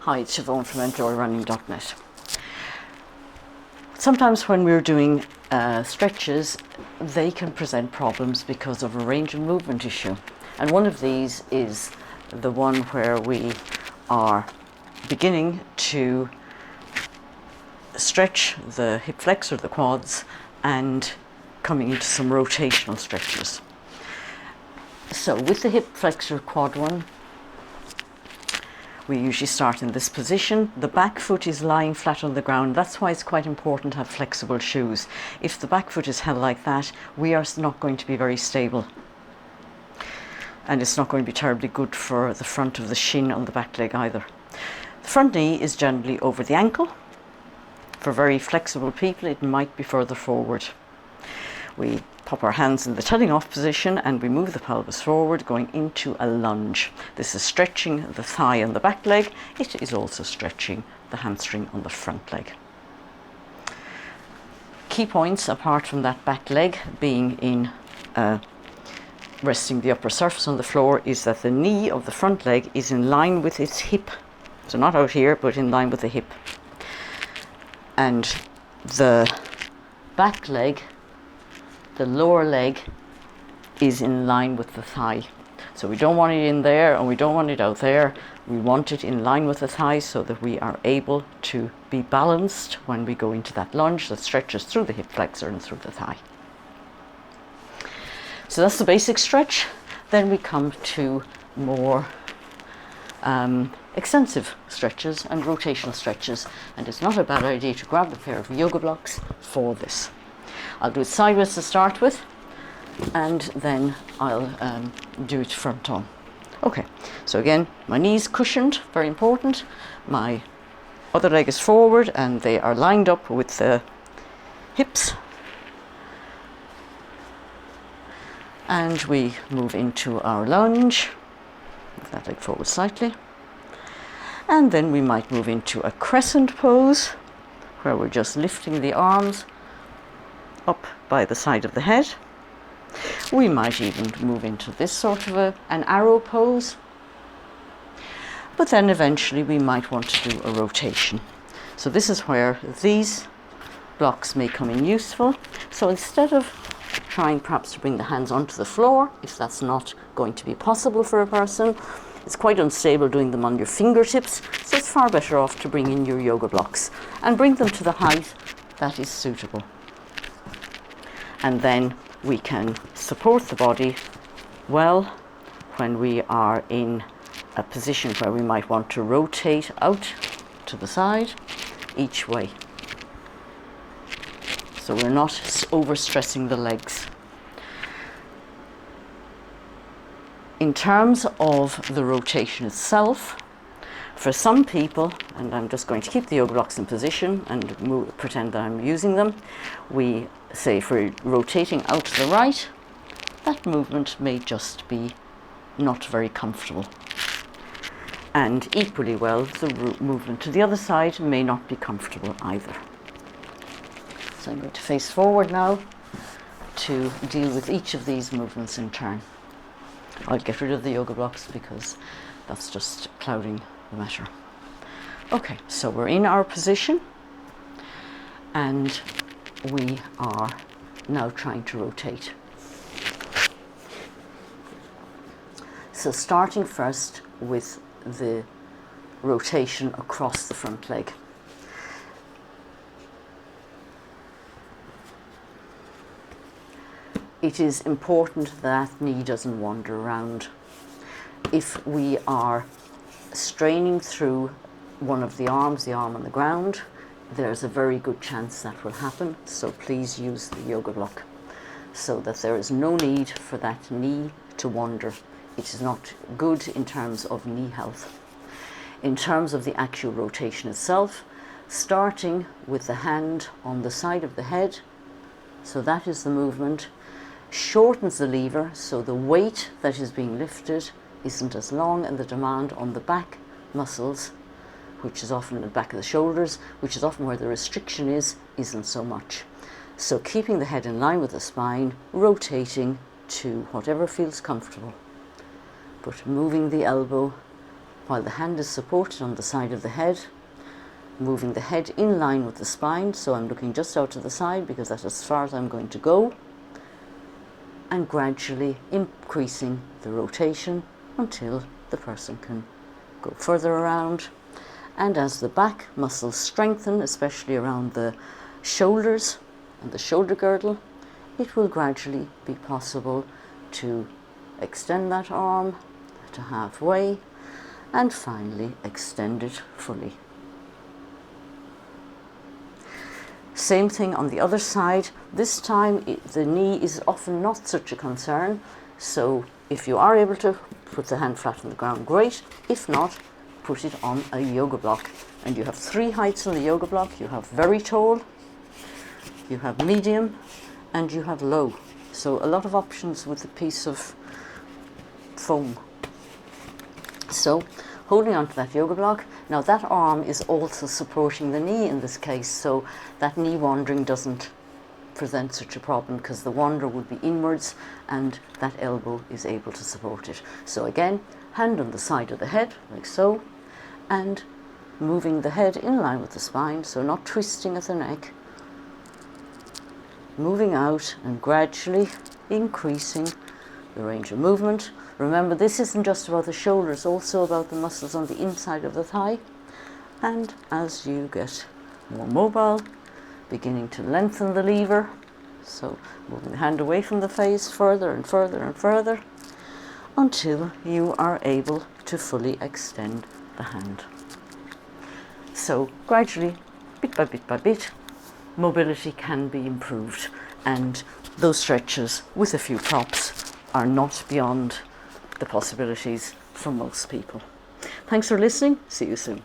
Hi, it's Siobhan from OutdoorRunning.net. Sometimes when we're doing stretches, they can present problems because of a range of movement issue. And one of these is the one where we are beginning to stretch the hip flexor, the quads, and coming into some rotational stretches. So with the hip flexor quad one, we usually start in this position. The back foot is lying flat on the ground. That's why it's quite important to have flexible shoes. If the back foot is held like that, we are not going to be very stable. And it's not going to be terribly good for the front of the shin on the back leg either. The front knee is generally over the ankle. For very flexible people, it might be further forward. We pop our hands in the telling off position and we move the pelvis forward, going into a lunge. This is stretching the thigh on the back leg. It is also stretching the hamstring on the front leg. Key points apart from that back leg being in resting the upper surface on the floor is that the knee of the front leg is in line with its hip. So not out here, but in line with the hip. And the back leg, the lower leg, is in line with the thigh. So we don't want it in there and we don't want it out there. We want it in line with the thigh so that we are able to be balanced when we go into that lunge that stretches through the hip flexor and through the thigh. So that's the basic stretch. Then we come to more extensive stretches and rotational stretches, and it's not a bad idea to grab a pair of yoga blocks for this. I'll do it sideways to start with, and then I'll do it front on. Okay, so again, my knees cushioned, very important. My other leg is forward and they are lined up with the hips. And we move into our lunge. Move that leg forward slightly. And then we might move into a crescent pose, where we're just lifting the arms up by the side of the head. We might even move into this sort of an arrow pose. But then eventually we might want to do a rotation. So this is where these blocks may come in useful. So instead of trying perhaps to bring the hands onto the floor, if that's not going to be possible for a person, it's quite unstable doing them on your fingertips, so it's far better off to bring in your yoga blocks and bring them to the height that is suitable. And then we can support the body well when we are in a position where we might want to rotate out to the side each way. So we're not overstressing the legs. In terms of the rotation itself, for some people, and I'm just going to keep the yoga blocks in position and pretend that I'm using them, we say for rotating out to the right, that movement may just be not very comfortable. And equally well, the movement to the other side may not be comfortable either. So I'm going to face forward now to deal with each of these movements in turn. I'll get rid of the yoga blocks because that's just clouding the matter. Okay, so we're in our position and we are now trying to rotate. So starting first with the rotation across the front leg. It is important that knee doesn't wander around. If we are straining through one of the arm on the ground, there's a very good chance that will happen, so please use the yoga block so that there is no need for that knee to wander. It is not good in terms of knee health. In terms of the actual rotation itself, starting with the hand on the side of the head, so that is the movement, shortens the lever so the weight that is being lifted isn't as long, and the demand on the back muscles, which is often the back of the shoulders, which is often where the restriction is, isn't so much. So keeping the head in line with the spine, rotating to whatever feels comfortable, but moving the elbow while the hand is supported on the side of the head, moving the head in line with the spine. So I'm looking just out to the side because that's as far as I'm going to go, and gradually increasing the rotation until the person can go further around. And as the back muscles strengthen, especially around the shoulders and the shoulder girdle, it will gradually be possible to extend that arm to halfway and finally extend it fully. Same thing on the other side. This time the knee is often not such a concern, so if you are able to put the hand flat on the ground, great. If not, put it on a yoga block. And you have 3 heights on the yoga block. You have very tall, you have medium, and you have low. So a lot of options with a piece of foam. So holding onto that yoga block. Now that arm is also supporting the knee in this case, so that knee wandering doesn't present such a problem because the wander would be inwards and that elbow is able to support it. So again, hand on the side of the head, like so, and moving the head in line with the spine, so not twisting at the neck, moving out and gradually increasing the range of movement. Remember, this isn't just about the shoulders, also about the muscles on the inside of the thigh. And as you get more mobile, beginning to lengthen the lever, so moving the hand away from the face further and further and further until you are able to fully extend the hand. So gradually, bit by bit, mobility can be improved, and those stretches with a few props are not beyond the possibilities for most people. Thanks for listening. See you soon.